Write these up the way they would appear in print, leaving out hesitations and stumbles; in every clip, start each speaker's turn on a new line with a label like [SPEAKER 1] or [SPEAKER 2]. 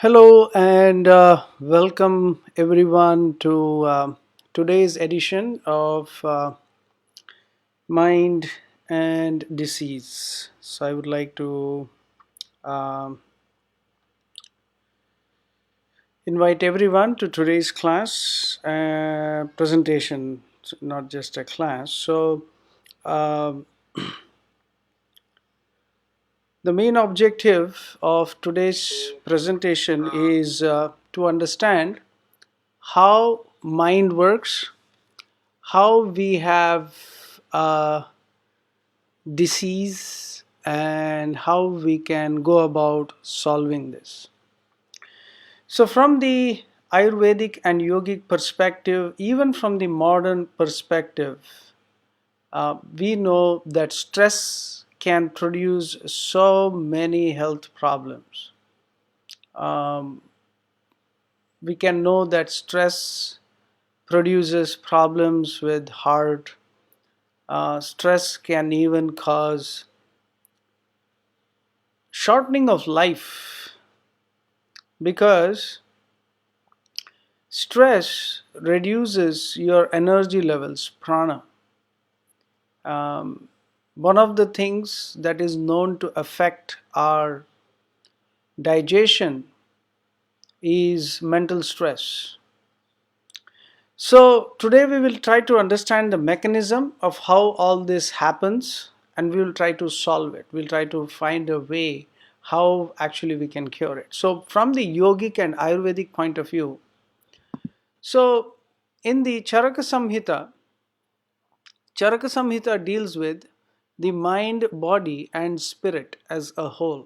[SPEAKER 1] Hello and welcome everyone to today's edition of Mind and Disease. So, I would like to um, invite everyone to today's class presentation, not just a class. So, um the main objective of today's presentation is to understand how mind works, how we have disease, and how we can go about solving this. So, from the Ayurvedic and yogic perspective, even from the modern perspective, we know that stress can produce so many health problems. Um, we can know that stress produces problems with heart. Stress can even cause shortening of life because stress reduces your energy levels, prana. Um, One of the things that is known to affect our digestion is mental stress. So, today we will try to understand the mechanism of how all this happens and we will try to solve it. We'll try to find a way how actually we can cure it. So, from the yogic and Ayurvedic point of view, so in the Charaka Samhita deals with the mind, body, and spirit as a whole.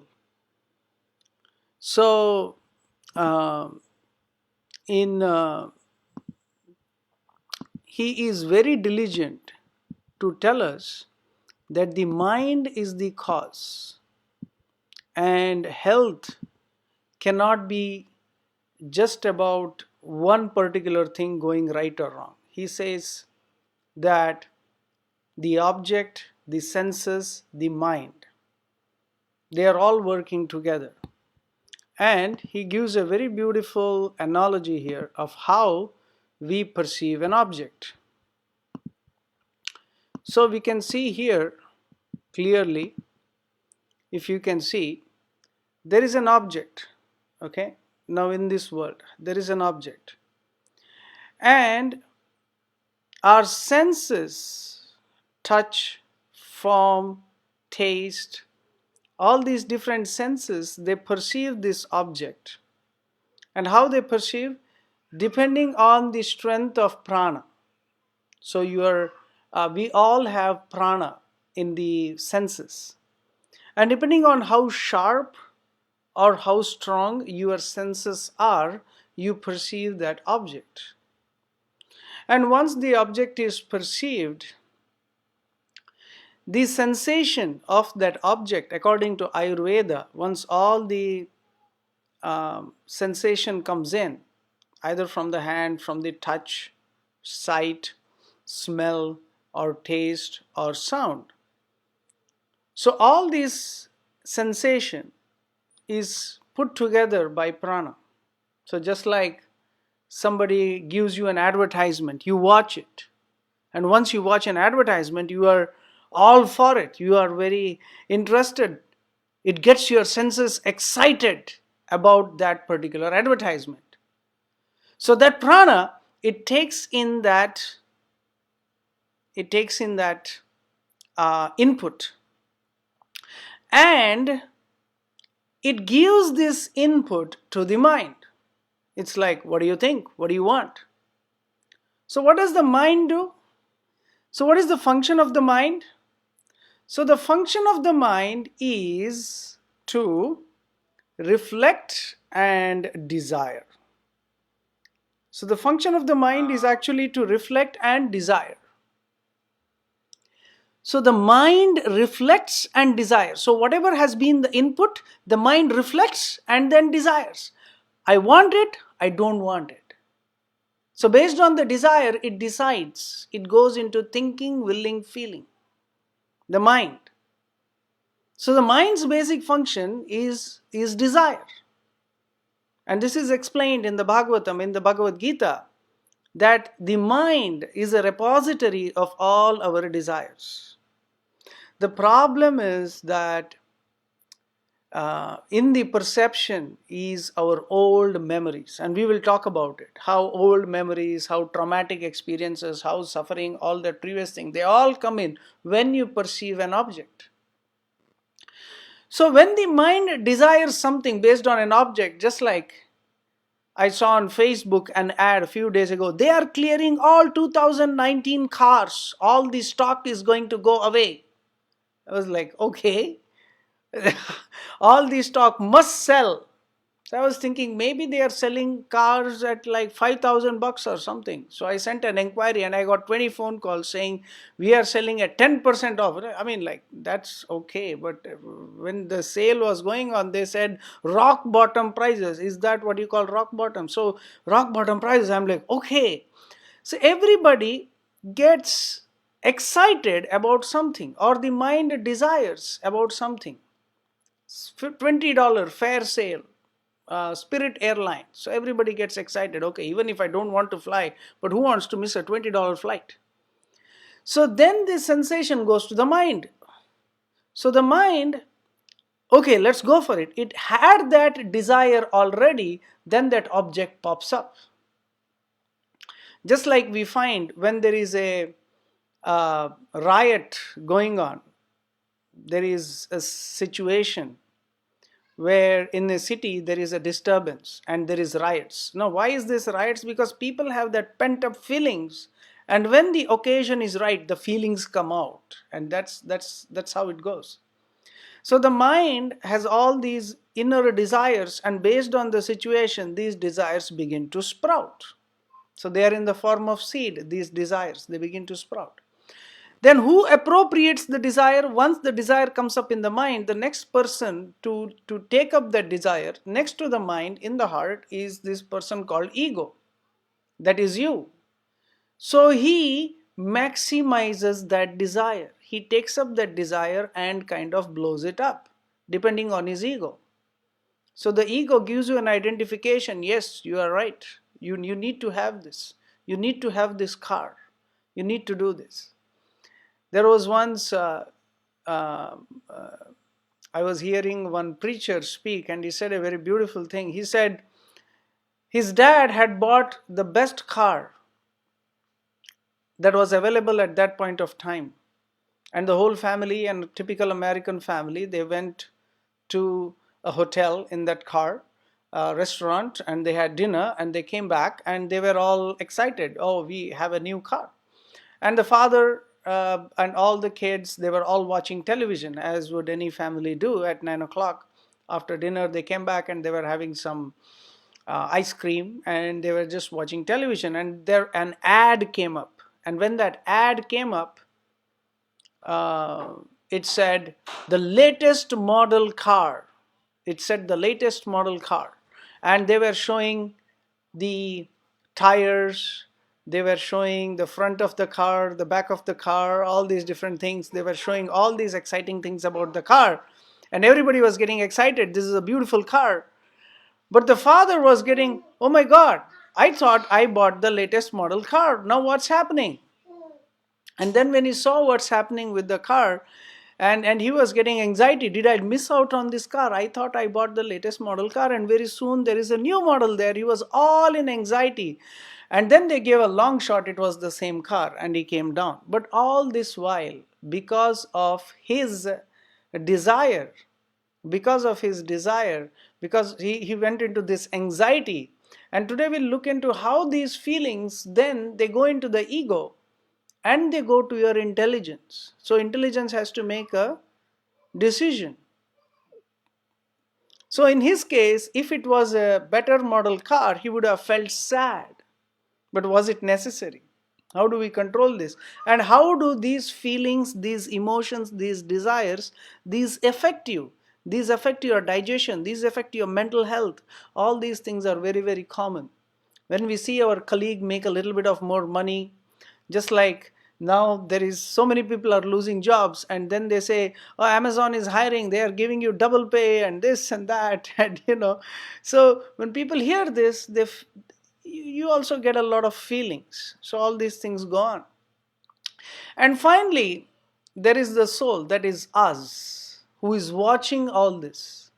[SPEAKER 1] So, uh, in he is very diligent to tell us that the mind is the cause, and health cannot be just about one particular thing going right or wrong. He says that the object, the senses, the mind, they are all working together. And he gives a very beautiful analogy here of how we perceive an object. So we can see here clearly, if you can see, there is an object. Okay, now in this world, there is an object. And our senses, touch, form, taste, all these different senses, they perceive this object. And how they perceive? Depending on the strength of prana. So we all have prana in the senses. And depending on how sharp or how strong your senses are, you perceive that object. And once the object is perceived, the sensation of that object, according to Ayurveda, once all the sensation comes in, either from the hand, from the touch, sight, smell, or taste, or sound. So all this sensation is put together by prana. So just like somebody gives you an advertisement, you watch it. And once you watch an advertisement, you are all for it. You are very interested. It gets your senses excited about that particular advertisement. So that prana, it takes in that input, and it gives this input to the mind. It's like, what do you think? What do you want? So what does the mind do? So what is the function of the mind? So the function of the mind is to reflect and desire. So the function of the mind is actually to reflect and desire. So the mind reflects and desires. So whatever has been the input, the mind reflects and then desires. I want it, I don't want it. So based on the desire, it decides. It goes into thinking, willing, feeling. The mind. So the mind's basic function is desire. And this is explained in the Bhagavatam, in the Bhagavad Gita, that the mind is a repository of all our desires. The problem is that in the perception is our old memories, and we will talk about it, how old memories, how traumatic experiences, how suffering, all the previous things, they all come in when you perceive an object. So when the mind desires something based on an object, just like I saw on Facebook an ad a few days ago, they are clearing all 2019 cars, all the stock is going to go away. I was like, okay, all the stock must sell. So I was thinking maybe they are selling cars at like 5,000 bucks or something. So I sent an inquiry and I got 20 phone calls saying we are selling at 10% off. I mean, like, that's okay. But when the sale was going on, they said rock bottom prices. Is that what you call rock bottom? So rock bottom prices, I'm like, okay. So everybody gets excited about something, or the mind desires about something. $20 fare sale, Spirit Airlines. So everybody gets excited. Okay, even if I don't want to fly, but who wants to miss a $20 flight? So then this sensation goes to the mind. So the mind, okay, let's go for it. It had that desire already, then that object pops up. Just like we find when there is a riot going on, there is a situation where in a city there is a disturbance and there is riots. Now, why is this riots? Because people have that pent up feelings, and when the occasion is right, the feelings come out, and that's how it goes. So the mind has all these inner desires, and based on the situation, these desires begin to sprout. So they are in the form of seed, these desires, they begin to sprout. Then who appropriates the desire? Once the desire comes up in the mind, the next person to take up that desire next to the mind in the heart is this person called ego. That is you. So he maximizes that desire. He takes up that desire and kind of blows it up, depending on his ego. So the ego gives you an identification. Yes, you are right. You need to have this. You need to have this car. You need to do this. There was once, uh, I was hearing one preacher speak, and he said a very beautiful thing. He said his dad had bought the best car that was available at that point of time. And the whole family, and a typical American family, they went to a hotel in that car, a restaurant, and they had dinner, and they came back and they were all excited. Oh, we have a new car. And the father and all the kids, they were all watching television, as would any family do at 9 o'clock. After dinner, they came back and they were having some ice cream, and they were just watching television. And there an ad came up. And when that ad came up, it said the latest model car. It said the latest model car. And they were showing the tires, they were showing the front of the car, the back of the car, all these different things. They were showing all these exciting things about the car. And everybody was getting excited. This is a beautiful car. But the father was getting, oh my God, I thought I bought the latest model car. Now what's happening? And then when he saw what's happening with the car, and he was getting anxiety. Did I miss out on this car? I thought I bought the latest model car, and very soon there is a new model there. He was all in anxiety. And then they gave a long shot, it was the same car, and he came down. But all this while, because of his desire, because he went into this anxiety. And today we'll look into how these feelings, then they go into the ego, and they go to your intelligence. So intelligence has to make a decision. So in his case, if it was a better model car, he would have felt sad. But was it necessary? How do we control this? And how do these feelings, these emotions, these desires, these affect you? These affect your digestion, these affect your mental health. All these things are very, very common. When we see our colleague make a little bit of more money, just like Now there is so many people are losing jobs, and then they say, oh, Amazon is hiring, they are giving you double pay and this and that. And so when people hear this, you also get a lot of feelings. So all these things go on. And finally, there is the soul, that is us, who is watching all this.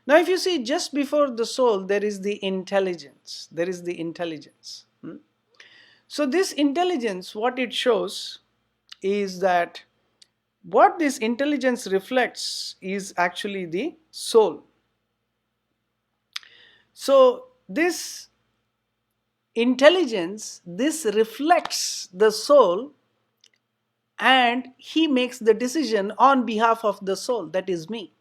[SPEAKER 1] Now, if you see, just before the soul, there is the intelligence. There is the intelligence. So this intelligence, what it shows is that what this intelligence reflects is actually the soul. So this intelligence, this reflects the soul, and he makes the decision on behalf of the soul, that is me.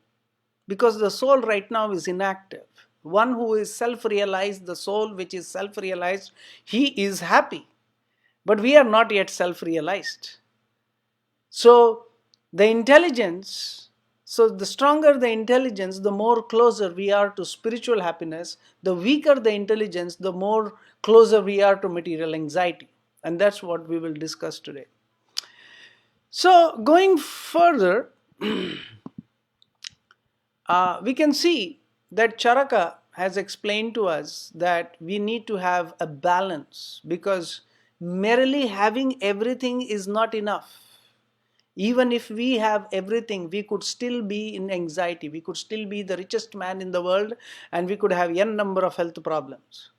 [SPEAKER 1] Because the soul right now is inactive. One who is self-realized, the soul which is self-realized, he is happy. But we are not yet self-realized. So the intelligence, so the stronger the intelligence, the more closer we are to spiritual happiness. The weaker the intelligence, the more closer we are to material anxiety. And that's what we will discuss today. So going further, we can see that Charaka has explained to us that we need to have a balance, because merely having everything is not enough. Even if we have everything, we could still be in anxiety. We could still be the richest man in the world, and we could have n number of health problems.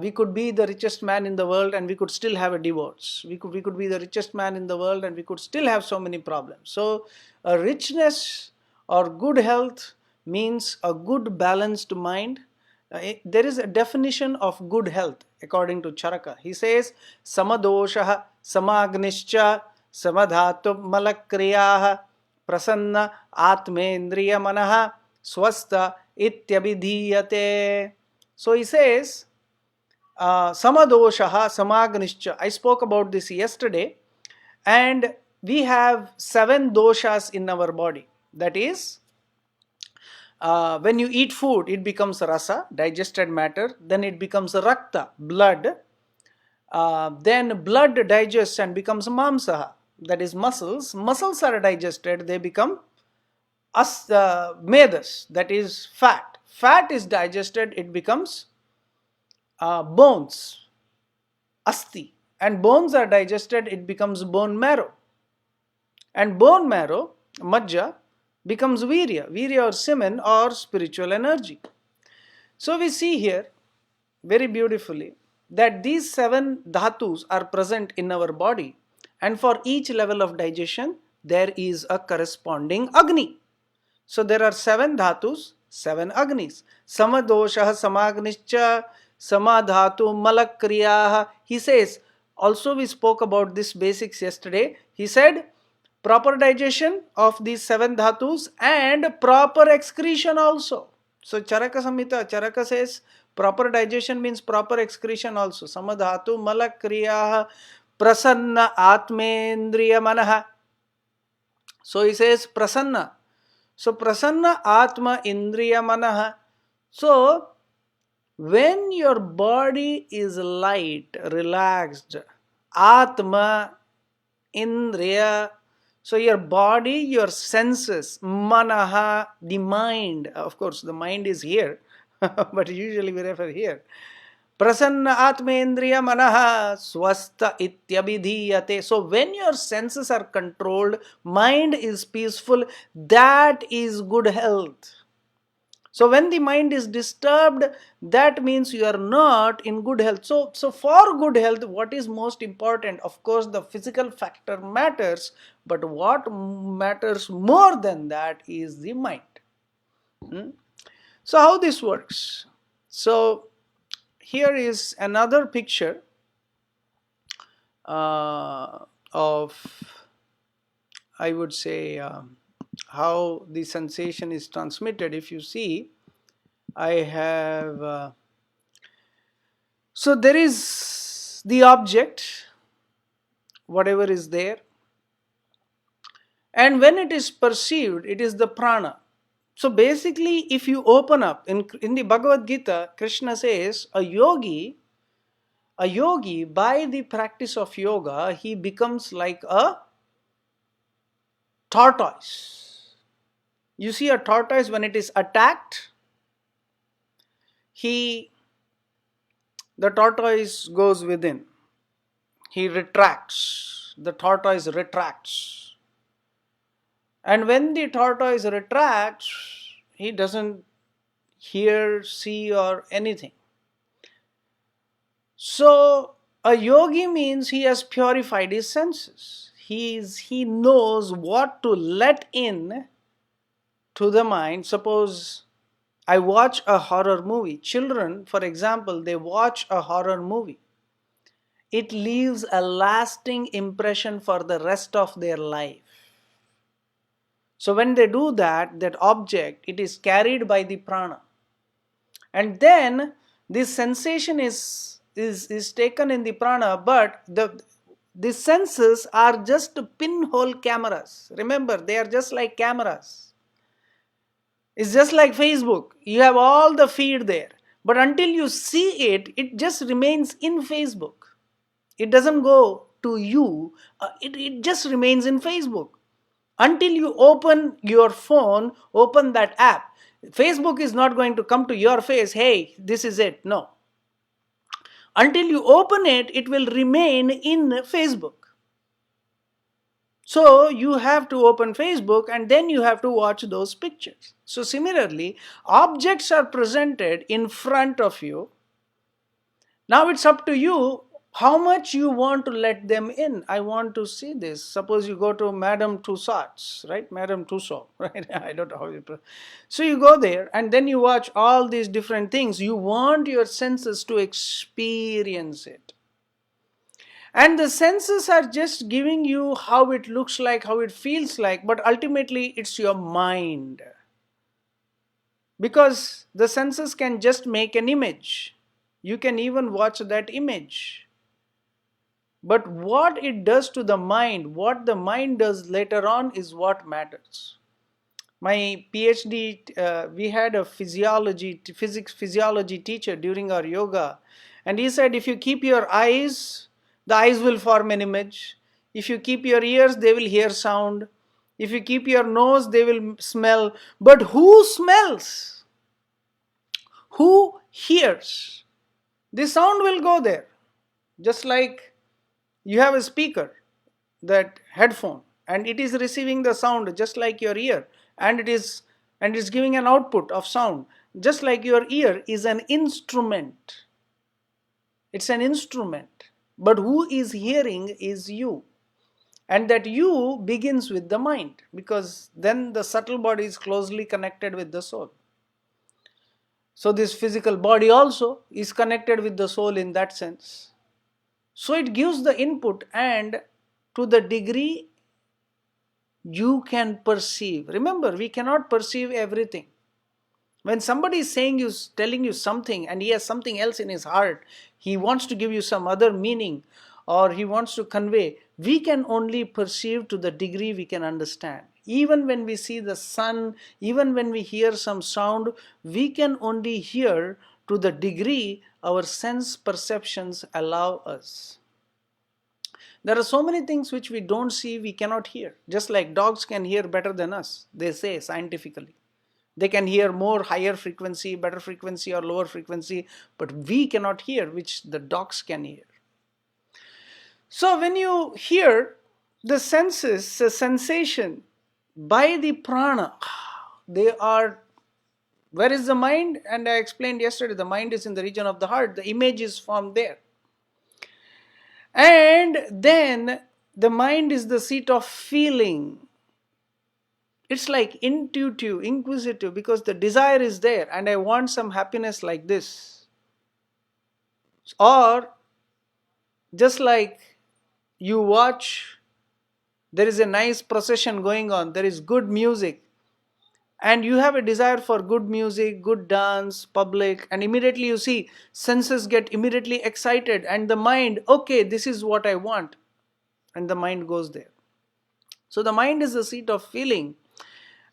[SPEAKER 1] We could be the richest man in the world and we could still have a divorce. We could be the richest man in the world and we could still have so many problems. So a richness or good health means a good balanced mind. There is a definition of good health according to Charaka. He says, samadosha samagnischa samadhatu malakriyaha prasanna atmendriya manaha swasta ityabhidhiyate. So he says, samadoshaha samagnischa. I spoke about this yesterday, and we have 7 doshas in our body. That is, when you eat food, it becomes rasa, digested matter. Then it becomes rakta, blood. Then blood digests and becomes mamsaha, that is muscles. Muscles are digested, they become medas, that is fat. Fat is digested, it becomes bones, asti, and bones are digested, it becomes bone marrow, and bone marrow, majja, becomes virya or semen or spiritual energy. So we see here very beautifully that these 7 dhatus are present in our body, and for each level of digestion there is a corresponding agni. So there are 7 dhatus, 7 agnis. Samadosha samagnischa samadhatu malakriyaha. He says, also we spoke about this basics yesterday. He said, proper digestion of these 7 dhatus and proper excretion also. So Charaka Samhita, Charaka says, proper digestion means proper excretion also. Samadhatu malakriyaha prasanna atmendriya manaha. So he says prasanna. So prasanna atma indriya manaha. So when your body is light, relaxed, atma indriya, so your body, your senses, manaha, the mind, of course the mind is here, but usually we refer here. Prasanna atmendriya manaha swasta ityabhidhiyate. So when your senses are controlled, mind is peaceful, that is good health. So when the mind is disturbed, that means you are not in good health. So for good health, what is most important? Of course, the physical factor matters, but what matters more than that is the mind. So how this works? So here is another picture of, I would say, how the sensation is transmitted. If you see, I have, so there is the object, whatever is there, and when it is perceived, it is the prana. So basically, if you open up, in the Bhagavad Gita, Krishna says, a yogi A yogi, by the practice of yoga, he becomes like a tortoise. You see, a tortoise, when it is attacked, he the tortoise goes within. He retracts. The tortoise retracts. And when the tortoise retracts, he doesn't hear, see, or anything. So, a yogi means he has purified his senses. He knows what to let in to the mind. Suppose I watch a horror movie. Children, for example, they watch a horror movie. It leaves a lasting impression for the rest of their life. So when they do that, that object, it is carried by the prana. And then this sensation is taken in the prana, but the senses are just pinhole cameras. Remember, they are just like cameras. It's just like Facebook. You have all the feed there. But until you see it, it just remains in Facebook. It doesn't go to you. It just remains in Facebook. Until you open your phone, open that app. Facebook is not going to come to your face, hey, this is it. No. Until you open it, it will remain in Facebook. So you have to open Facebook and then you have to watch those pictures. So similarly, objects are presented in front of you. Now it's up to you how much you want to let them in. I want to see this. Suppose you go to Madame Tussauds, right? Madame Tussauds, right? I don't know how you pronounce. So you go there and then you watch all these different things. You want your senses to experience it. And the senses are just giving you how it looks like, how it feels like, but ultimately it's your mind. Because the senses can just make an image. You can even watch that image. But what it does to the mind, what the mind does later on is what matters. My PhD, we had a physics physiology teacher during our yoga, and he said if you keep your eyes, the eyes will form an image. If you keep your ears, they will hear sound. If you keep your nose, they will smell. But who smells? Who hears? The sound will go there. Just like you have a speaker, that headphone, and it is receiving the sound just like your ear, and it's giving an output of sound just like your ear is an instrument. It's an instrument, but who is hearing is you. And that you begins with the mind, because then the subtle body is closely connected with the soul. So this physical body also is connected with the soul in that sense. So it gives the input, and to the degree you can perceive. Remember, we cannot perceive everything. When somebody is telling you something, and he has something else in his heart, he wants to give you some other meaning, or he wants to convey, we can only perceive to the degree we can understand. Even when we see the sun, even when we hear some sound, we can only hear to the degree our sense perceptions allow us. There are so many things which we don't see, we cannot hear. Just like dogs can hear better than us, they say scientifically. They can hear more higher frequency, better frequency, or lower frequency, but we cannot hear, which the dogs can hear. So when you hear the senses, the sensation by the prana, they are, where is the mind? And I explained yesterday, the mind is in the region of the heart. The image is formed there. And then the mind is the seat of feeling. It's like intuitive, inquisitive, because the desire is there and I want some happiness like this. Or just like you watch, there is a nice procession going on, there is good music, and you have a desire for good music, good dance, public, and immediately you see senses get immediately excited, and the mind, okay, this is what I want, and the mind goes there. So the mind is the seat of feeling.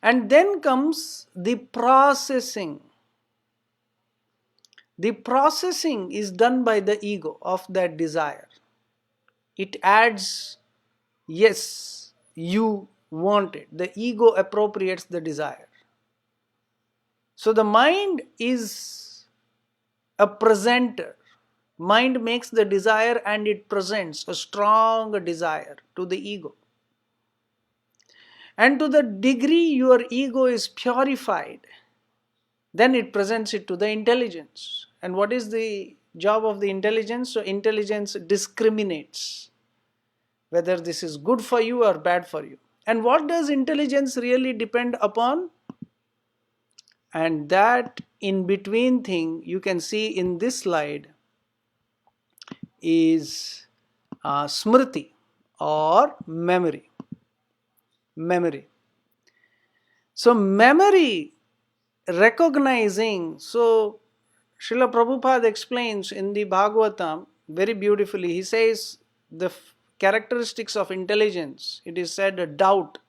[SPEAKER 1] And then comes the processing. The processing is done by the ego of that desire. It adds, yes, you want it. The ego appropriates the desire. So the mind is a presenter. Mind makes the desire and it presents a strong desire to the ego. And to the degree your ego is purified, then it presents it to the intelligence. And what is the job of the intelligence? So intelligence discriminates whether this is good for you or bad for you. And what does intelligence really depend upon? And that in between thing you can see in this slide is smriti or memory. Memory. So memory, recognizing. So Srila Prabhupada explains in the Bhagavatam very beautifully. He says the characteristics of intelligence. It is said a doubt.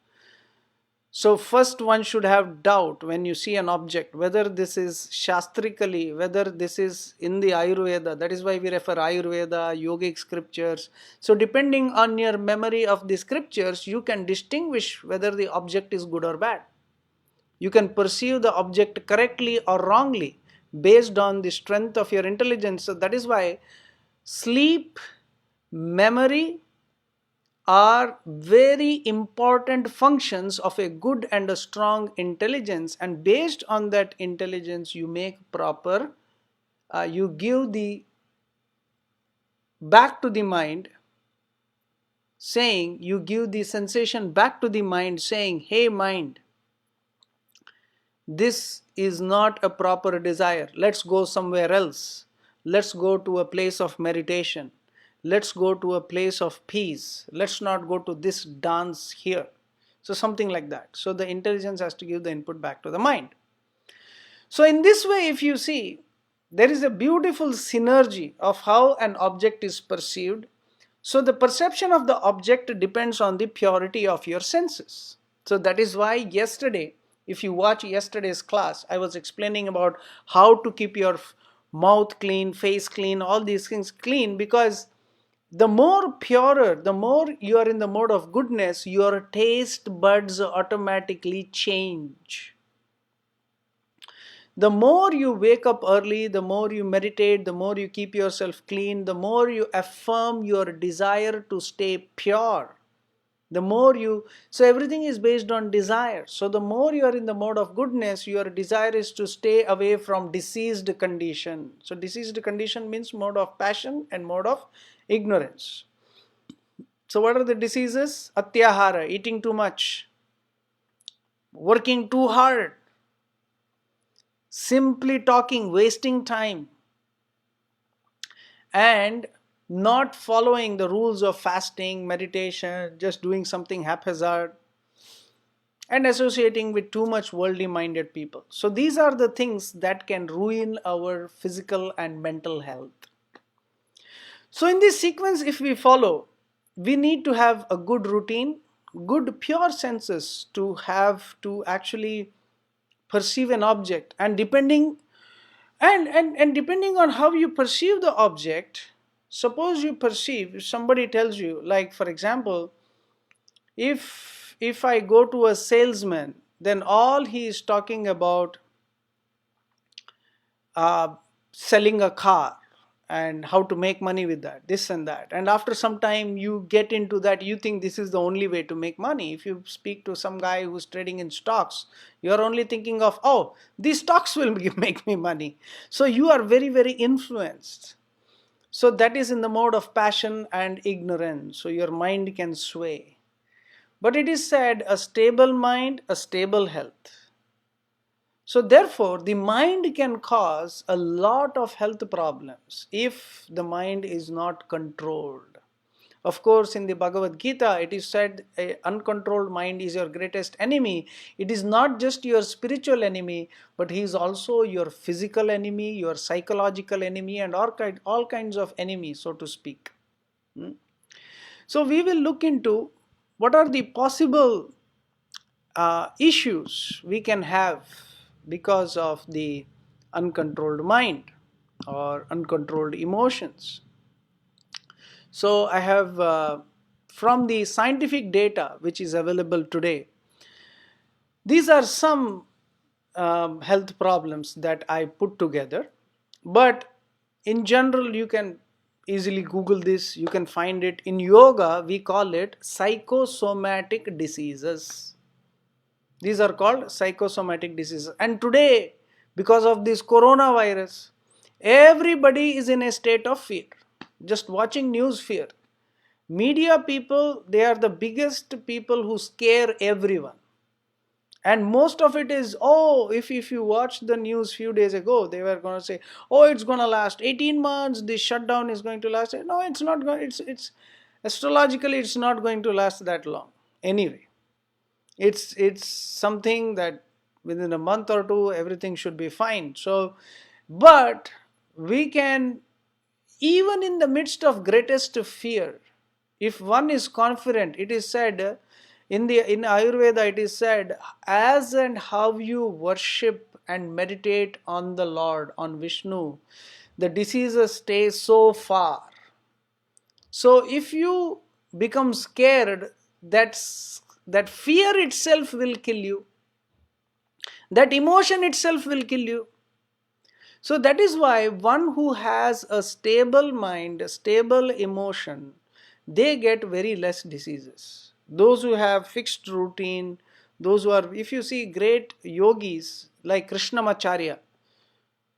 [SPEAKER 1] So first one should have doubt when you see an object, whether this is shastrically, whether this is in the Ayurveda. That is why we refer Ayurveda, yogic scriptures. So depending on your memory of the scriptures, you can distinguish whether the object is good or bad. You can perceive the object correctly or wrongly based on the strength of your intelligence. So that is why sleep, memory, are very important functions of a good and a strong intelligence, and based on that intelligence you make proper, you give the back to the mind, saying, you give the sensation back to the mind saying, hey mind, this is not a proper desire, let's go somewhere else, let's go to a place of meditation, let's go to a place of peace, let's not go to this dance here. So something like that. So the intelligence has to give the input back to the mind. So in this way, if you see, there is a beautiful synergy of how an object is perceived. So the perception of the object depends on the purity of your senses. So that is why yesterday, if you watch yesterday's class, I was explaining about how to keep your mouth clean, face clean, all these things clean, because the more purer, the more you are in the mode of goodness, your taste buds automatically change. The more you wake up early, the more you meditate, the more you keep yourself clean, the more you affirm your desire to stay pure. The more you, so everything is based on desire. So the more you are in the mode of goodness, your desire is to stay away from diseased condition. So diseased condition means mode of passion and mode of ignorance. So what are the diseases? Atyahara, eating too much, working too hard, simply talking, wasting time, and not following the rules of fasting, meditation, just doing something haphazard, and associating with too much worldly minded people. So these are the things that can ruin our physical and mental health. So in this sequence, if we follow, we need to have a good routine, good pure senses to have to actually perceive an object, and depending and depending on how you perceive the object, suppose you perceive, if somebody tells you, like for example, if I go to a salesman, then all he is talking about uh, selling a car and how to make money with that, this and that, and after some time you get into that, you think this is the only way to make money. If you speak to some guy who's trading in stocks, you're only thinking of, oh, these stocks will make me money. So you are very, very influenced. So that is in the mode of passion and ignorance. So your mind can sway. But it is said, a stable mind, a stable health. So therefore, the mind can cause a lot of health problems if the mind is not controlled. Of course, in the Bhagavad Gita, it is said, an uncontrolled mind is your greatest enemy. It is not just your spiritual enemy, but he is also your physical enemy, your psychological enemy, and all kinds of enemies, so to speak. So we will look into what are the possible issues we can have because of the uncontrolled mind. or uncontrolled emotions. So I have, from the scientific data which is available today, these are some health problems that I put together. But in general, you can easily Google this. You can find it in yoga. We call it psychosomatic diseases. These are called psychosomatic diseases. And today, because of this coronavirus, everybody is in a state of fear. Just watching news, fear. Media people, they are the biggest people who scare everyone. And most of it is, oh, if you watch the news few days ago, they were going to say, oh, it's going to last 18 months, this shutdown is going to last. No, it's not going, it's astrologically, it's not going to last that long anyway. It's something that within a month or two everything should be fine. So, but we can, even in the midst of greatest fear, if one is confident, it is said in Ayurveda, it is said, as and how you worship and meditate on the Lord, on Vishnu, the diseases stay so far. So if you become scared, that fear itself will kill you. That emotion itself will kill you. So that is why one who has a stable mind, a stable emotion, they get very less diseases. Those who have fixed routine, those who are, if you see great yogis like Krishnamacharya,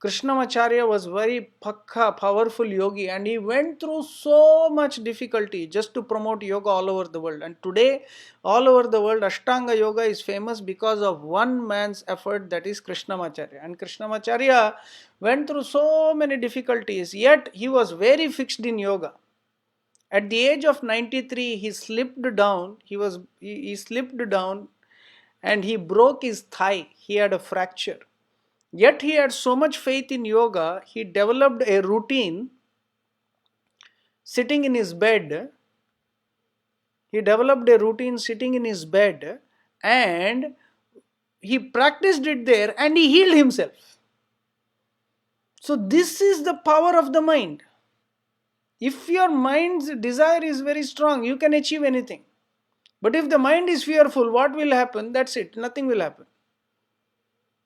[SPEAKER 1] Krishnamacharya was very pakka, powerful yogi, and he went through so much difficulty just to promote yoga all over the world. And today, all over the world, Ashtanga Yoga is famous because of one man's effort, that is Krishnamacharya. And Krishnamacharya went through so many difficulties, yet he was very fixed in yoga. At the age of 93, he slipped down. He slipped down and he broke his thigh. He had a fracture. Yet he had so much faith in yoga, he developed a routine sitting in his bed. He developed a routine sitting in his bed and he practiced it there and he healed himself. So this is the power of the mind. If your mind's desire is very strong, you can achieve anything. But if the mind is fearful, what will happen? That's it. Nothing will happen.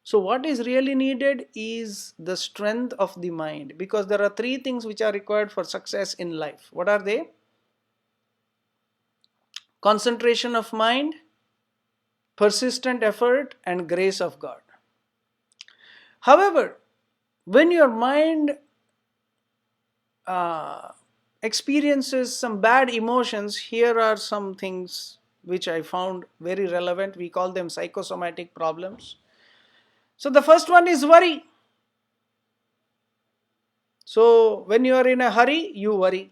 [SPEAKER 1] So what is really needed is the strength of the mind, because there are three things which are required for success in life. What are they? Concentration of mind, persistent effort, and grace of God. However, when your mind experiences some bad emotions, here are some things which I found very relevant. We call them psychosomatic problems. So the first one is worry. So when you are in a hurry, you worry.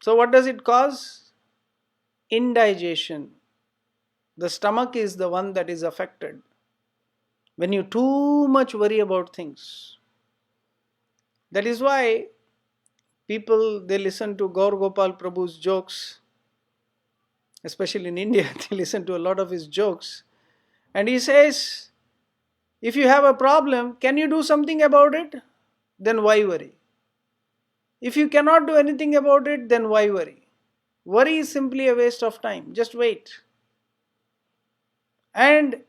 [SPEAKER 1] So what does it cause? Indigestion. The stomach is the one that is affected when you too much worry about things. That is why people, they listen to Gaur Gopal Prabhu's jokes, especially in India. They listen to a lot of his jokes, and he says, if you have a problem, can you do something about it? Then why worry? If you cannot do anything about it, then why worry? Worry is simply a waste of time. Just wait. And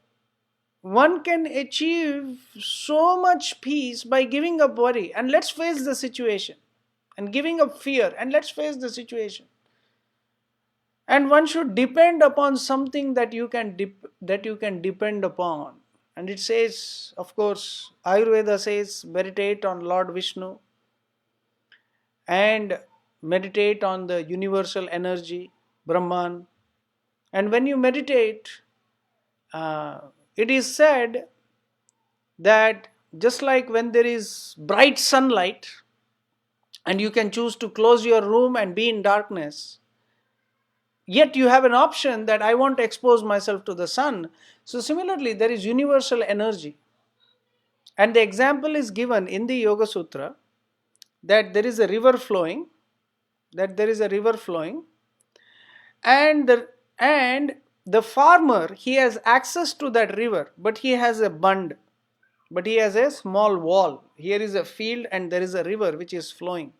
[SPEAKER 1] one can achieve so much peace by giving up worry, and let's face the situation, and giving up fear, and let's face the situation. And one should depend upon something that you can depend upon. And it says, of course, Ayurveda says, meditate on Lord Vishnu and meditate on the universal energy, Brahman. And when you meditate, it is said that just like when there is bright sunlight and you can choose to close your room and be in darkness, yet you have an option that I want to expose myself to the sun. So similarly, there is universal energy. And the example is given in the Yoga Sutra that there is a river flowing, and the farmer, he has access to that river, but he has a bund. but he has a small wall. Here is a field and there is a river which is flowing.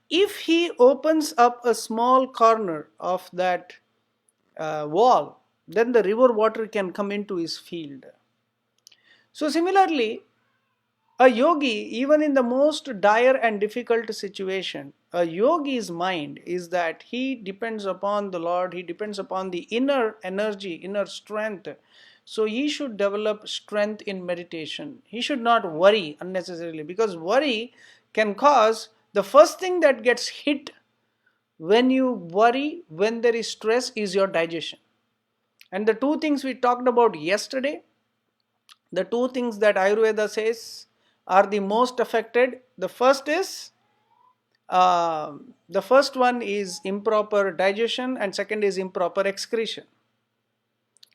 [SPEAKER 1] If he opens up a small corner of that wall, then the river water can come into his field. So similarly, a yogi, even in the most dire and difficult situation, a yogi's mind is that he depends upon the Lord, he depends upon the inner energy, inner strength. So he should develop strength in meditation. He should not worry unnecessarily, because worry can cause, the first thing that gets hit when you worry, when there is stress, is your digestion. And the two things we talked about yesterday, the two things that Ayurveda says are the most affected. Uh, the first one is improper digestion, and second is improper excretion.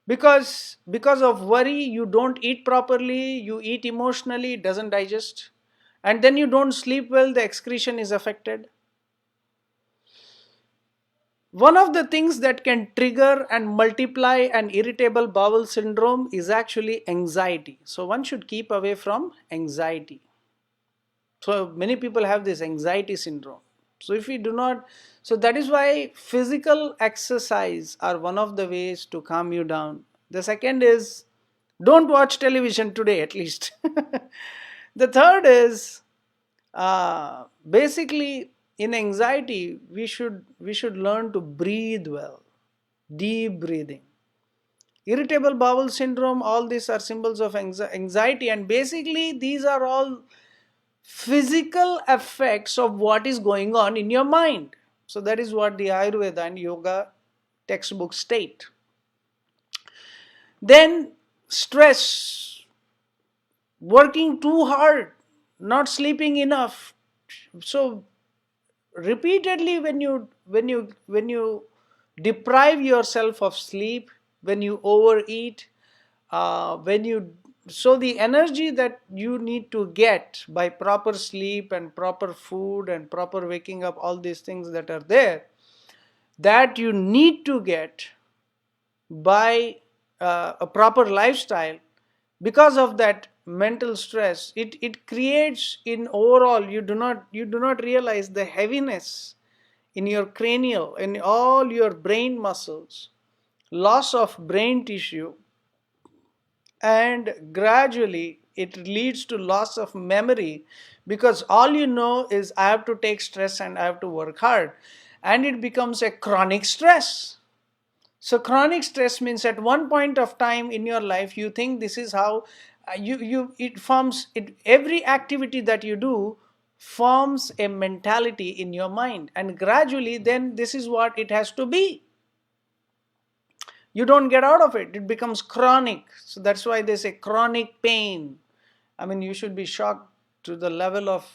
[SPEAKER 1] Because of worry, you don't eat properly, you eat emotionally, it doesn't digest, and then you don't sleep well, the excretion is affected. One of the things that can trigger and multiply an irritable bowel syndrome is actually anxiety. So one should keep away from anxiety. So many people have this anxiety syndrome. So if we do not, so that is why physical exercise are one of the ways to calm you down. The second is, don't watch television today at least. The third is, basically in anxiety we should learn to breathe well, deep breathing. Irritable bowel syndrome, all these are symbols of anxiety, and basically these are all physical effects of what is going on in your mind. So that is what the Ayurveda and yoga textbooks state. Then stress, working too hard, not sleeping enough. So repeatedly, when you deprive yourself of sleep, when you overeat, when you, so the energy that you need to get by proper sleep and proper food and proper waking up, all these things that are there, that you need to get by a proper lifestyle, because of that mental stress, it creates, in overall, you do not realize the heaviness in your cranial, in all your brain muscles, loss of brain tissue, and gradually it leads to loss of memory, because all you know is, I have to take stress and I have to work hard, and it becomes a chronic stress. So chronic stress means at one point of time in your life you think this is how you it forms it, every activity that you do forms a mentality in your mind, and gradually then this is what it has to be. You don't get out of it, it becomes chronic. So that's why they say chronic pain. I mean, you should be shocked to the level of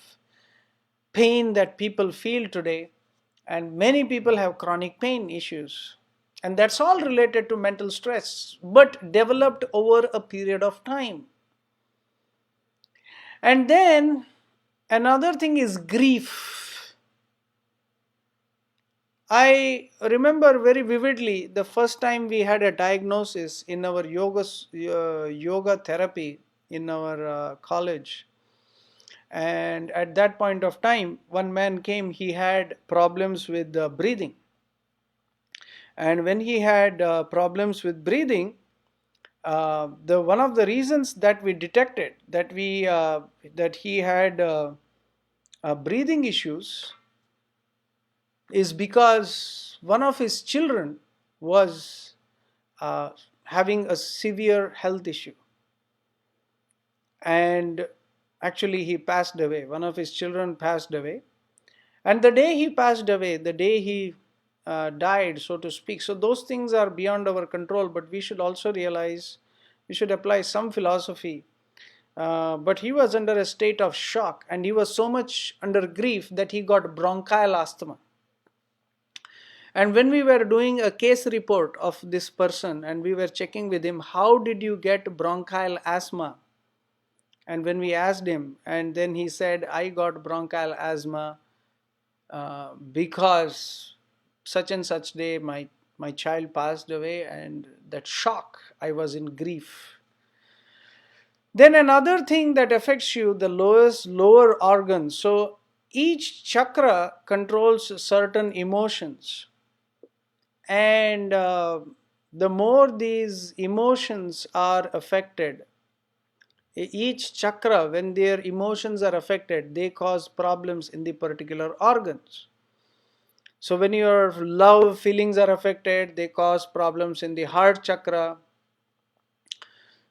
[SPEAKER 1] pain that people feel today, and many people have chronic pain issues, and that's all related to mental stress, but developed over a period of time. And then another thing is grief. I remember very vividly the first time we had a diagnosis in our yoga therapy in our college. And at that point of time, one man came, he had problems with breathing. And when he had problems with breathing, the one of the reasons that we detected that he had breathing issues is because one of his children was uh, having a severe health issue, and actually he passed away. One of his children passed away, and the day he passed away, the day he died, so to speak. So those things are beyond our control, but we should also realize, we should apply some philosophy. But he was under a state of shock, and he was so much under grief that he got bronchial asthma. And when we were doing a case report of this person and we were checking with him, how did you get bronchial asthma? And when we asked him, and then he said, I got bronchial asthma because such and such day my child passed away, and that shock, I was in grief. Then another thing that affects you, the lower organs. So each chakra controls certain emotions, and the more these emotions are affected, each chakra, when their emotions are affected, they cause problems in the particular organs. So when your love feelings are affected, they cause problems in the heart chakra.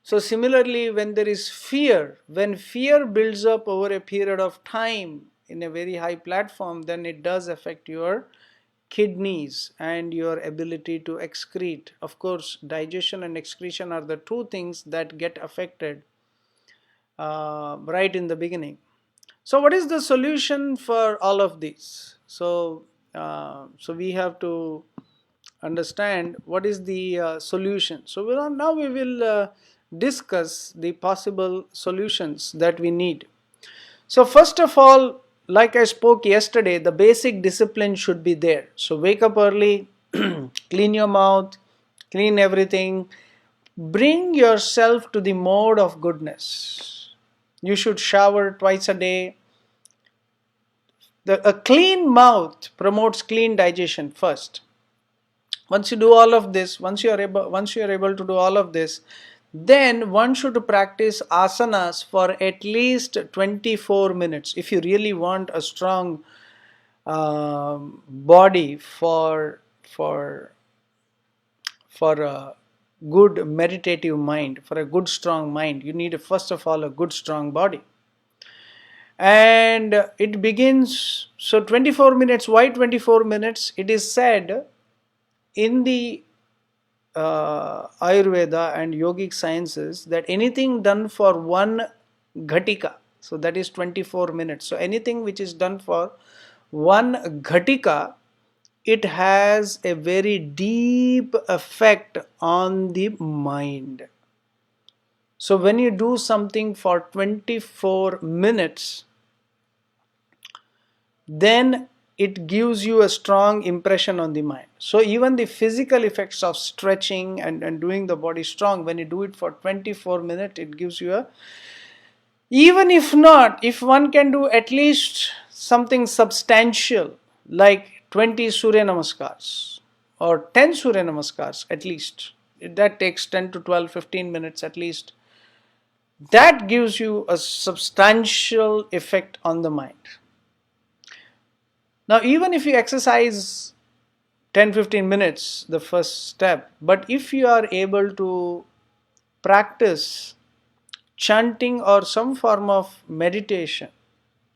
[SPEAKER 1] So similarly, when there is fear, when fear builds up over a period of time in a very high platform, then it does affect your kidneys and your ability to excrete. Of course, digestion and excretion are the two things that get affected right in the beginning. So what is the solution for all of this? So we have to understand what is the solution. So now we will discuss the possible solutions that we need. So first of all, like I spoke yesterday, the basic discipline should be there. So wake up early, clean your mouth, clean everything, bring yourself to the mode of goodness. You should shower twice a day. A clean mouth promotes clean digestion first. Once you do all of this, once you are able to do all of this, then one should practice asanas for at least 24 minutes if you really want a strong body for a good meditative mind, for a good strong mind. You need first of all a good strong body. And it begins, so 24 minutes. Why 24 minutes? It is said in the Ayurveda and yogic sciences that anything done for one ghatika, so that is 24 minutes. So anything which is done for one ghatika, it has a very deep effect on the mind. So when you do something for 24 minutes, then it gives you a strong impression on the mind. So even the physical effects of stretching and doing the body strong, when you do it for 24 minutes, it gives you a, even if not, if one can do at least something substantial like 20 Surya Namaskars or 10 Surya Namaskars at least, that takes 10 to 12, 15 minutes at least, that gives you a substantial effect on the mind. Now, even if you exercise 10-15 minutes, the first step, but if you are able to practice chanting or some form of meditation,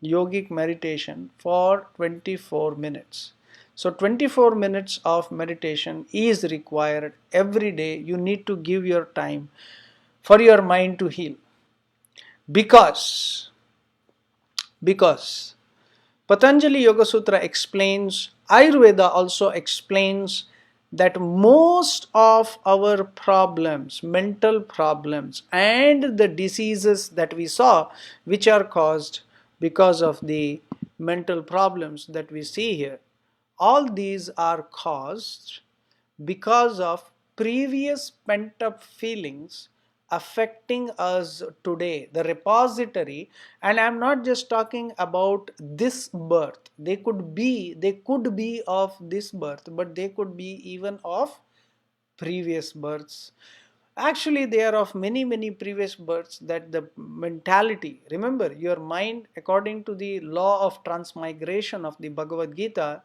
[SPEAKER 1] yogic meditation for 24 minutes. So 24 minutes of meditation is required every day. You need to give your time for your mind to heal. Because Patanjali Yoga Sutra explains, Ayurveda also explains that most of our problems, mental problems, and the diseases that we saw, which are caused because of the mental problems that we see here, all these are caused because of previous pent up feelings affecting us today, the repository. And I'm not just talking about this birth, they could be of this birth, but they could be even of previous births. Actually, they are of many previous births. That the mentality, remember, your mind, according to the law of transmigration of the Bhagavad Gita,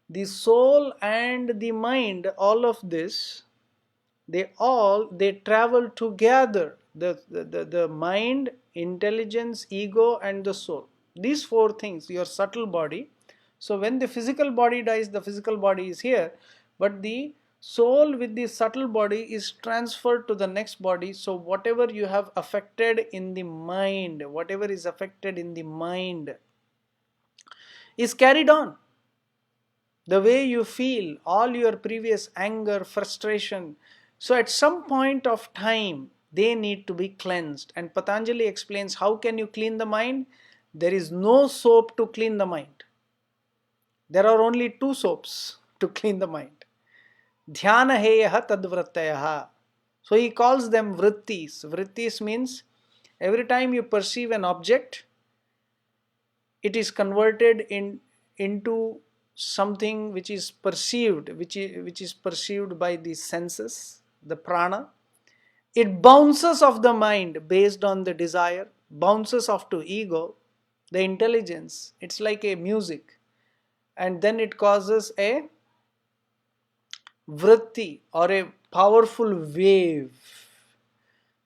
[SPEAKER 1] the soul and the mind, all of this, they travel together. The mind, intelligence, ego, and the soul, these four things, your subtle body. So when the physical body dies, the physical body is here, but the soul with the subtle body is transferred to the next body. So whatever you have affected in the mind, whatever is affected in the mind is carried on. The way you feel, all your previous anger, frustration. So at some point of time, they need to be cleansed. And Patanjali explains, how can you clean the mind? There is no soap to clean the mind. There are only two soaps to clean the mind. Dhyana heyaha tadvrattayaha. So he calls them vrittis. Vrittis means Every time you perceive an object, it is converted into something which is perceived, which is perceived by the senses, the prana. It bounces off the mind based on the desire, bounces off to ego, the intelligence. It's like a music, and then it causes a vritti or a powerful wave.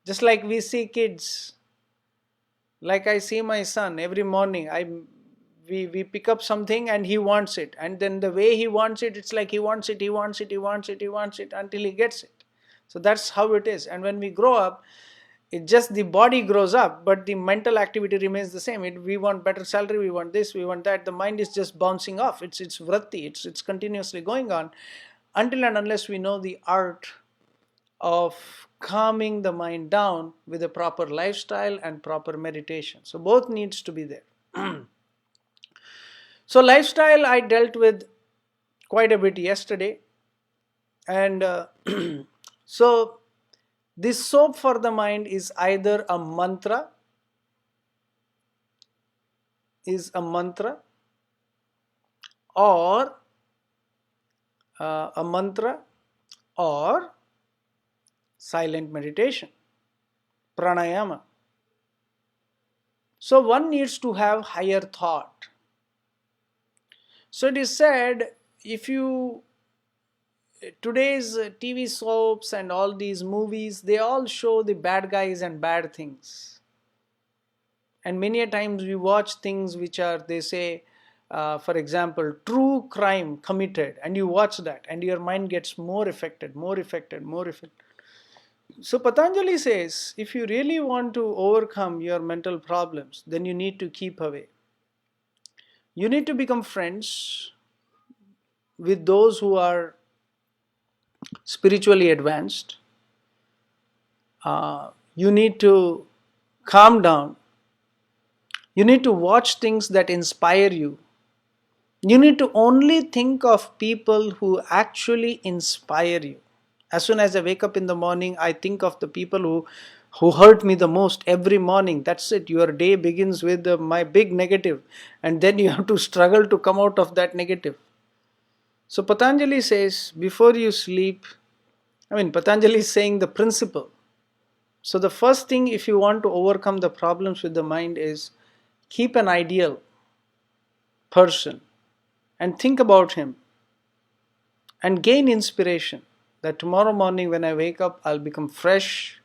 [SPEAKER 1] Just like we see kids, like I see my son every morning. We pick up something and he wants it, and then the way he wants it, it's like he wants it, he wants it, he wants it, he wants it until he gets it. So that's how it is. And when we grow up, it just the body grows up, but the mental activity remains the same. We want better salary, we want this, we want that. The mind is just bouncing off. It's vritti. It's continuously going on until and unless we know the art of calming the mind down with a proper lifestyle and proper meditation. So both needs to be there. So lifestyle I dealt with quite a bit yesterday, and so this soap for the mind is either a mantra, or a mantra or silent meditation, pranayama. So one needs to have higher thought. So it is said, if you today's TV soaps and all these movies, they all show the bad guys and bad things. And many a times we watch things which are, they say, for example, true crime committed, and you watch that and your mind gets more affected. So Patanjali says, if you really want to overcome your mental problems, then you need to keep away. You need to become friends with those who are spiritually advanced. You need to calm down. You need to watch things that inspire you. You need to only think of people who actually inspire you. As soon as I wake up in the morning, I think of the people who hurt me the most every morning. That's it. Your day begins with my big negative, and then you have to struggle to come out of that negative. So Patanjali says, before you sleep, Patanjali is saying the principle. So the first thing, if you want to overcome the problems with the mind, is keep an ideal person and think about him and gain inspiration that tomorrow morning when I wake up, I'll become fresh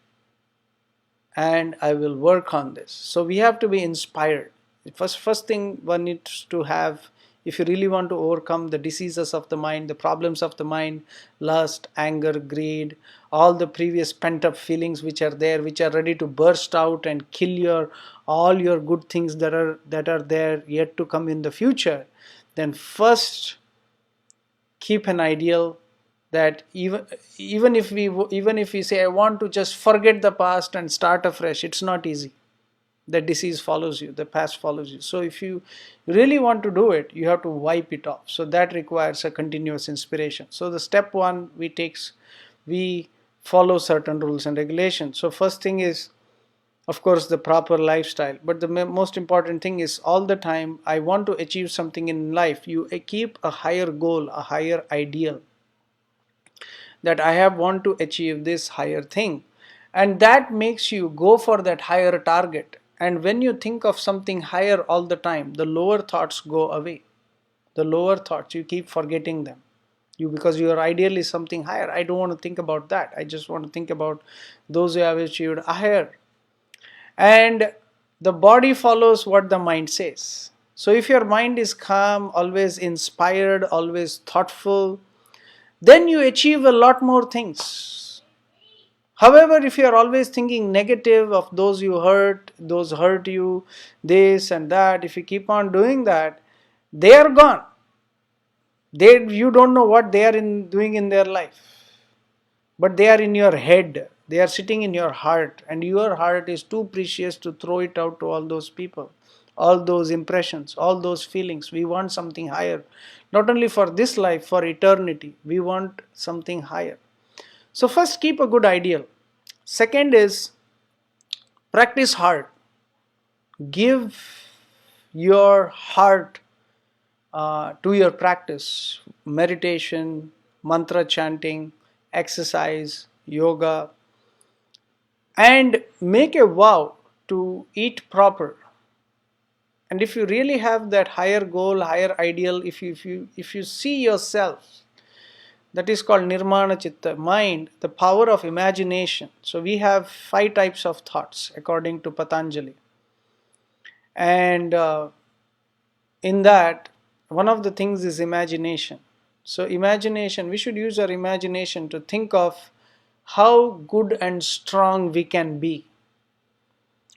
[SPEAKER 1] and I will work on this. So we have to be inspired. The first thing one needs to have, if you really want to overcome the diseases of the mind, the problems of the mind, lust, anger, greed, all the previous pent up feelings which are there, which are ready to burst out and kill all your good things that are there yet to come in the future, then first keep an ideal that even if we say I want to just forget the past and start afresh, it's not easy. The disease follows you, the past follows you. So if you really want to do it, you have to wipe it off. So that requires a continuous inspiration. So the step one, we follow certain rules and regulations. So first thing is, of course, the proper lifestyle. But the most important thing is, all the time I want to achieve something in life, you keep a higher goal, a higher ideal, that I want to achieve this higher thing, and that makes you go for that higher target. And when you think of something higher all the time, the lower thoughts go away. The lower thoughts, you keep forgetting them, because your ideal is something higher. I don't want to think about that. I just want to think about those who have achieved higher. And the body follows what the mind says. So if your mind is calm, always inspired, always thoughtful, then you achieve a lot more things. However, if you are always thinking negative of those you hurt, those hurt you, this and that, if you keep on doing that, they are gone. You don't know what they are doing in their life, but they are in your head. They are sitting in your heart, and your heart is too precious to throw it out to all those people, all those impressions, all those feelings. We want something higher, not only for this life, for eternity. We want something higher. So first, keep a good ideal. Second is, Practice hard. Give your heart to your practice. Meditation, mantra chanting, exercise, yoga, and make a vow to eat proper. And if you really have that higher goal, higher ideal, if you see yourself, that is called nirmana chitta, mind, the power of imagination. So we have 5 types of thoughts according to Patanjali. And in that, one of the things is imagination. So imagination, we should use our imagination to think of how good and strong we can be.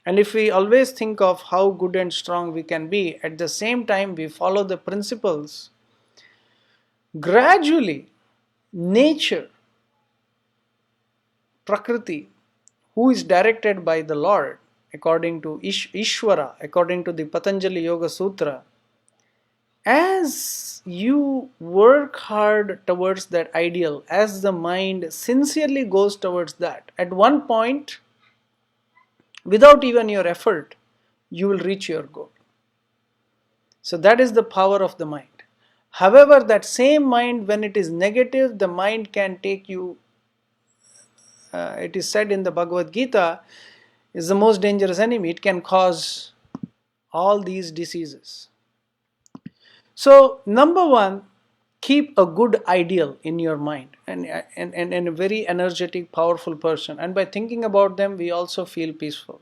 [SPEAKER 1] And if we always think of how good and strong we can be, at the same time we follow the principles, gradually nature, Prakriti, who is directed by the Lord, according to Ishvara, according to the Patanjali Yoga Sutra, as you work hard towards that ideal, as the mind sincerely goes towards that, at one point, without even your effort, you will reach your goal. So that is the power of the mind. However, that same mind, when it is negative, the mind can take you, it is said in the Bhagavad Gita, is the most dangerous enemy. It can cause all these diseases. So, number one, keep a good ideal in your mind, and a very energetic, powerful person. And by thinking about them, we also feel peaceful.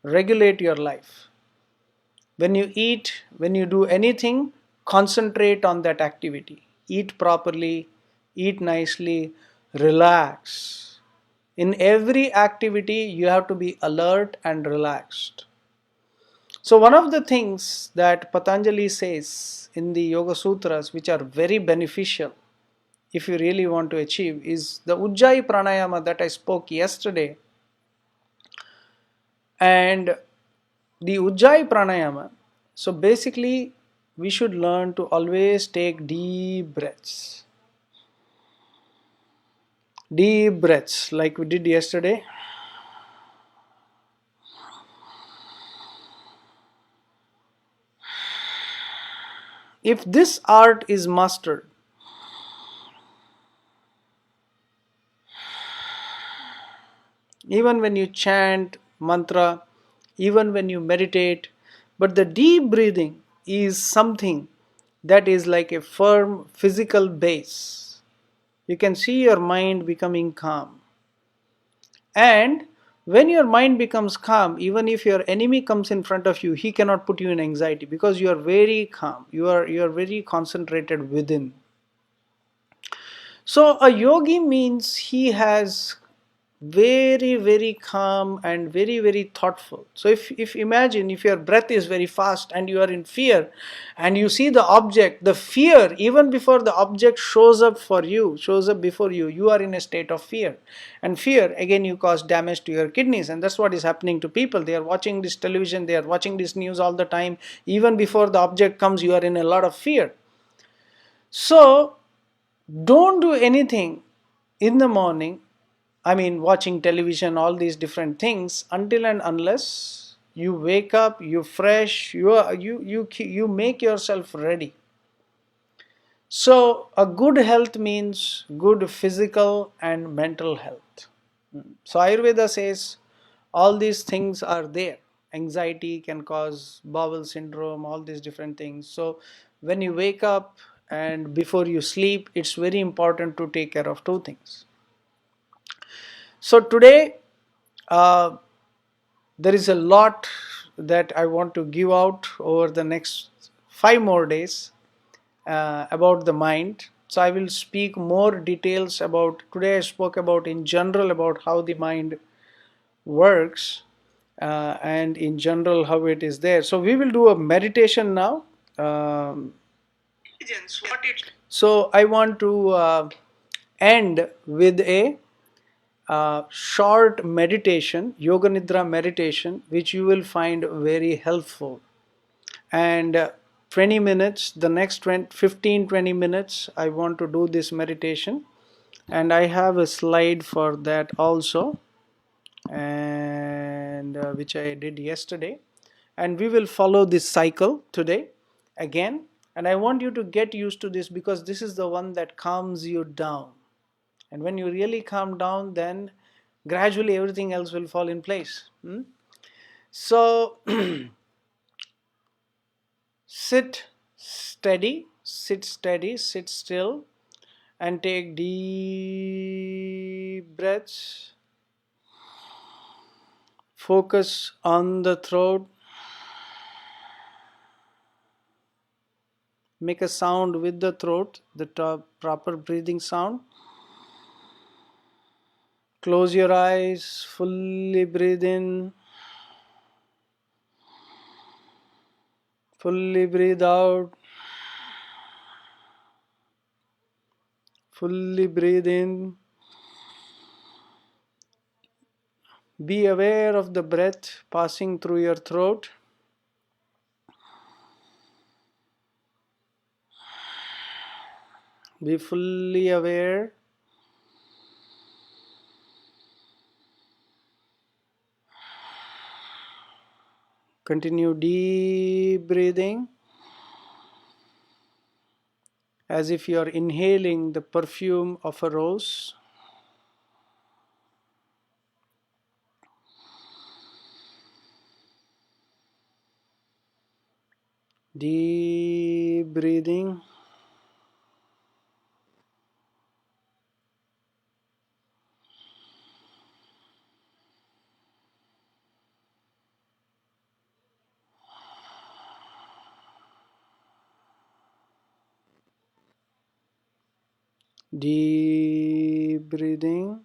[SPEAKER 1] Regulate your life. When you eat, when you do anything, concentrate on that activity. Eat properly, eat nicely, relax. In every activity, you have to be alert and relaxed. So one of the things that Patanjali says in the Yoga Sutras, which are very beneficial if you really want to achieve, is the Ujjayi Pranayama that I spoke yesterday. And the Ujjayi Pranayama, so basically we should learn to always take deep breaths. Deep breaths like we did yesterday. If this art is mastered, even when you chant mantra, even when you meditate, but the deep breathing is something that is like a firm physical base. You can see your mind becoming calm. And when your mind becomes calm, even if your enemy comes in front of you, he cannot put you in anxiety because you are very calm. You are very concentrated within. So a yogi means he has very very calm and very very thoughtful. So if imagine if your breath is very fast and you are in fear and you see the object, the fear, even before the object shows up before you, you are in a state of fear. And fear, again, you cause damage to your kidneys, and that's what is happening to people. They are watching this television, they are watching this news all the time. Even before the object comes, you are in a lot of fear. So don't do anything in the morning, I mean watching television, all these different things, until and unless you wake up, you fresh, you make yourself ready. So a good health means good physical and mental health. So Ayurveda says all these things are there. Anxiety can cause bowel syndrome, all these different things. So when you wake up and before you sleep, it's very important to take care of two things. So today, there is a lot that I want to give out over the next 5 more days about the mind. So I will speak more details about, today I spoke about in general about how the mind works, and in general how it is there. So we will do a meditation now. So I want to end with a short meditation, Yoga Nidra meditation, which you will find very helpful. And 20 minutes, the next 15-20 minutes, I want to do this meditation. And I have a slide for that also. And which I did yesterday, and we will follow this cycle today again. And I want you to get used to this, because this is the one that calms you down. And when you really calm down, then gradually everything else will fall in place. So sit steady, sit still, and take deep breaths. Focus on the throat. Make a sound with the throat, the proper breathing sound. Close your eyes, fully breathe in, fully breathe out, fully breathe in. Be aware of the breath passing through your throat. Be fully aware. Continue deep breathing, as if you are inhaling the perfume of a rose. Deep breathing. Deep breathing.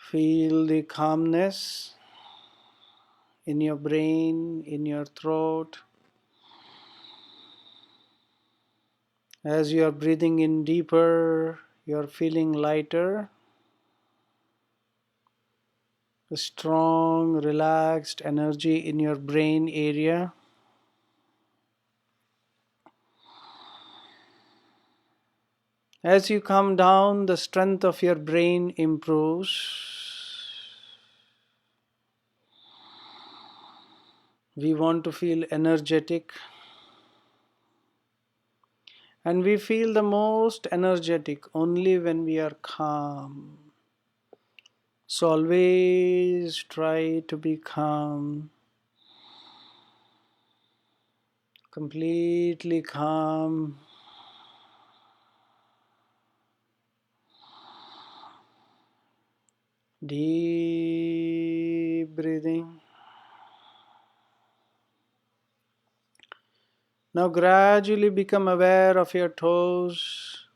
[SPEAKER 1] Feel the calmness in your brain, in your throat. As you are breathing in deeper, you are feeling lighter. A strong, relaxed energy in your brain area. As you come down, the strength of your brain improves. We want to feel energetic, and we feel the most energetic only when we are calm. So always try to be calm, completely calm. Deep breathing. Now gradually become aware of your toes.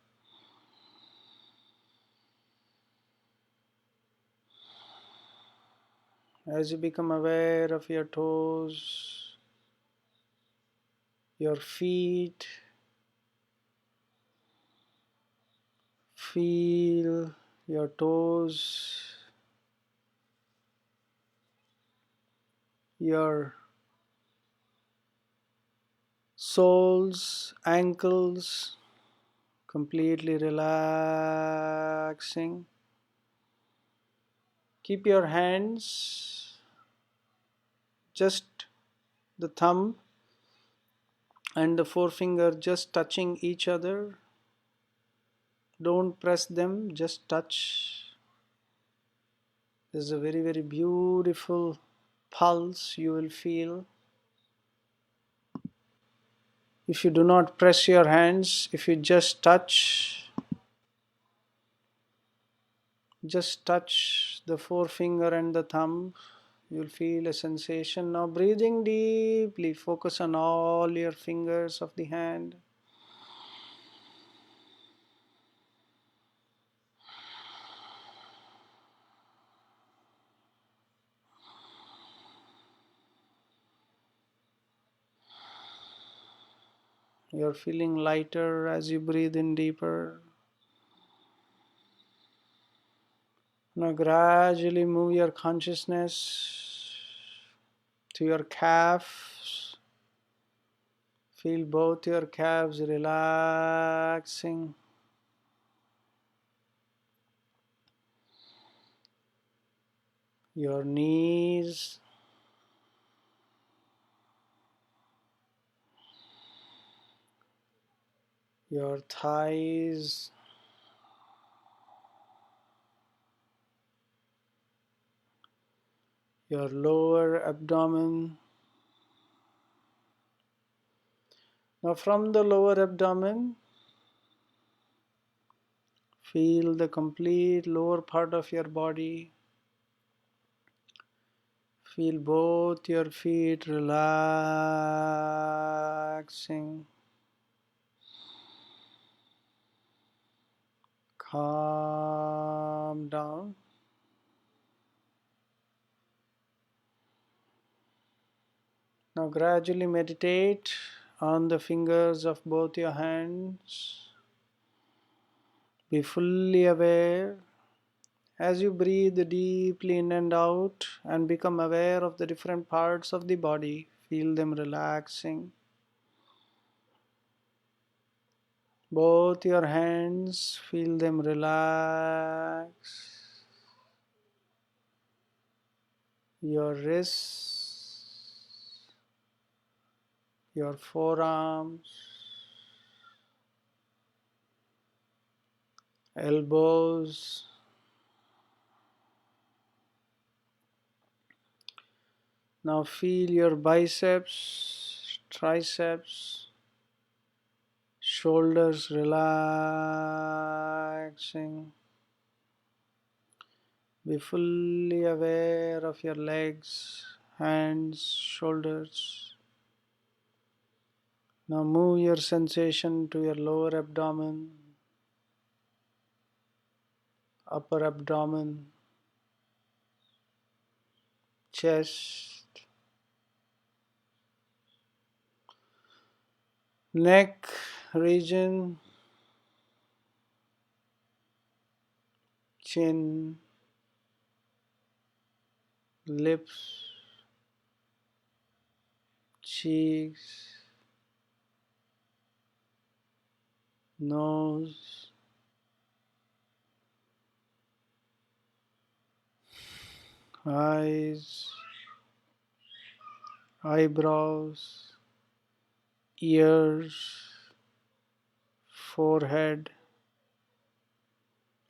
[SPEAKER 1] As you become aware of your toes, your feet, feel your toes, your soles, ankles, completely relaxing. Keep your hands, just the thumb and the forefinger just touching each other. Don't press them, just touch. There's a very, very beautiful pulse you will feel. If you do not press your hands, if you just touch the forefinger and the thumb, you'll feel a sensation. Now breathing deeply, focus on all your fingers of the hand. You're feeling lighter as you breathe in deeper. Now gradually move your consciousness to your calves. Feel both your calves relaxing. your knees, your thighs, your lower abdomen. Now, from the lower abdomen, feel the complete lower part of your body. Feel both your feet relaxing. Calm down. Now gradually meditate on the fingers of both your hands. Be fully aware as you breathe deeply in and out and become aware of the different parts of the body. Feel them relaxing. Both your hands, feel them relax. Your wrists, your forearms, elbows. Now feel your biceps, triceps, shoulders relaxing. Be fully aware of your legs, hands, shoulders. Now move your sensation to your lower abdomen, upper abdomen, chest, neck region, chin, lips, cheeks, nose, eyes, eyebrows, ears, forehead.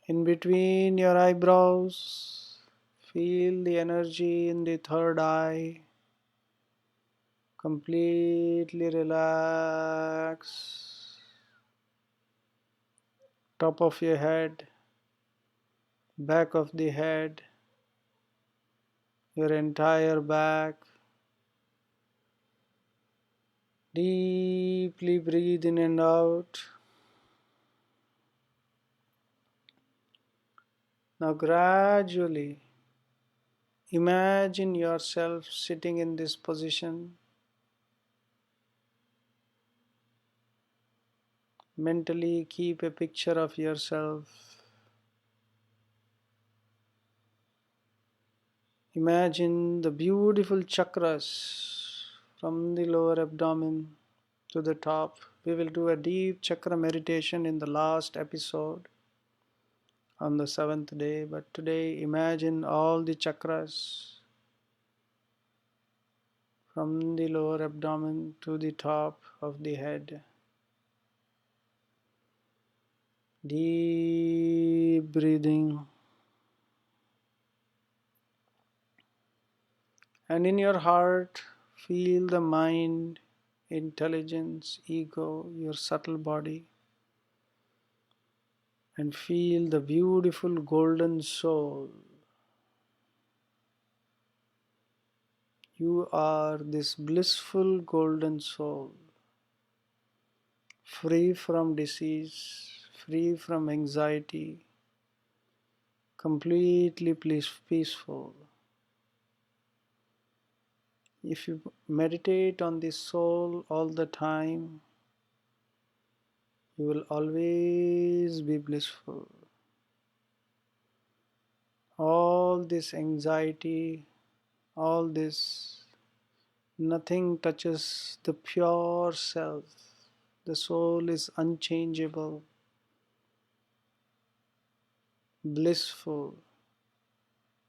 [SPEAKER 1] In between your eyebrows, feel the energy in the third eye. Completely relax. Top of your head, back of the head, your entire back. Deeply breathe in and out. Now gradually imagine yourself sitting in this position. Mentally keep a picture of yourself. Imagine the beautiful chakras from the lower abdomen to the top. We will do a deep chakra meditation in the last episode on the seventh day, but today imagine all the chakras from the lower abdomen to the top of the head. Deep breathing. And in your heart, feel the mind, intelligence, ego, your subtle body, and feel the beautiful golden soul. You are this blissful golden soul, free from disease, free from anxiety, completely peaceful. If you meditate on this soul all the time, you will always be blissful. All this anxiety, all this, nothing touches the pure self. The soul is unchangeable, blissful,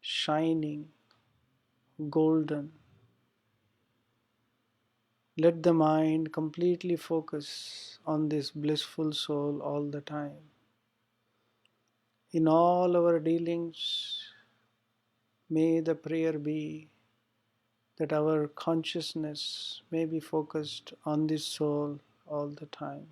[SPEAKER 1] shining, golden. Let the mind completely focus on this blissful soul all the time. In all our dealings, may the prayer be that our consciousness may be focused on this soul all the time.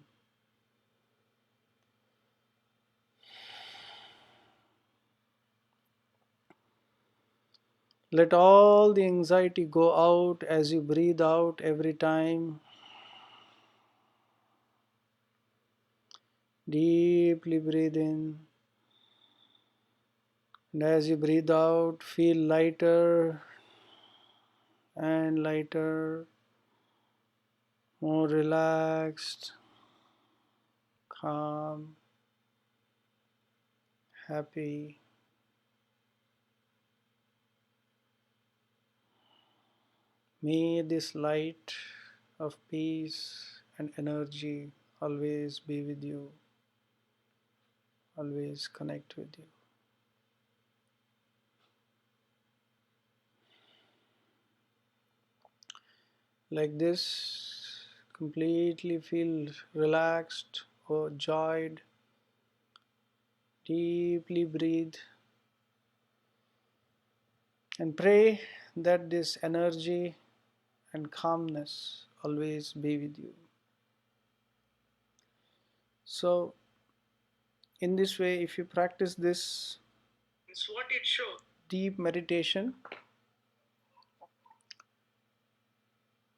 [SPEAKER 1] Let all the anxiety go out as you breathe out every time. Deeply breathe in. And as you breathe out, feel lighter and lighter, more relaxed, calm, happy. May this light of peace and energy always be with you, always connect with you. Like this, completely feel relaxed or joyed. Deeply breathe and pray that this energy and calmness always be with you. So, in this way, if you practice this deep meditation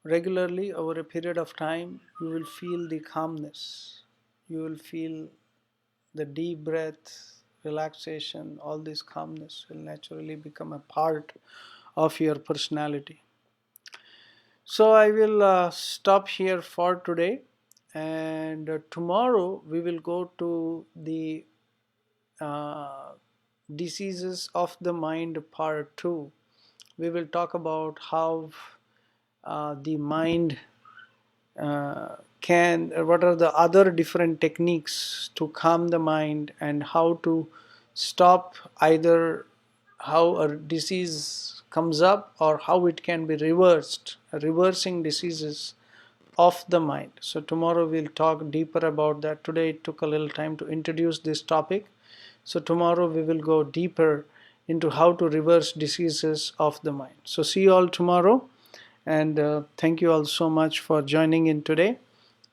[SPEAKER 1] regularly over a period of time, you will feel the calmness. You will feel the deep breath, relaxation, all this calmness will naturally become a part of your personality. So I will stop here for today, and tomorrow we will go to the uh, diseases of the mind part 2. We will talk about how the mind what are the other different techniques to calm the mind, and how to stop either how a disease comes up or how it can be reversed, reversing diseases of the mind. So tomorrow we'll talk deeper about that. Today it took a little time to introduce this topic. So tomorrow we will go deeper into how to reverse diseases of the mind. So see you all tomorrow, and thank you all so much for joining in today.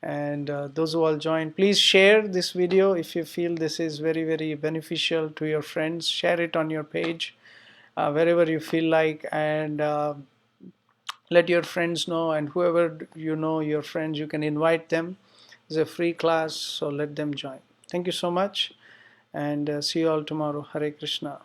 [SPEAKER 1] And those who all joined, please share this video if you feel this is very beneficial to your friends. Share it on your page, wherever you feel like, and let your friends know, and whoever you know, your friends, you can invite them. It's a free class, so let them join. Thank you so much, and see you all tomorrow. Hare Krishna.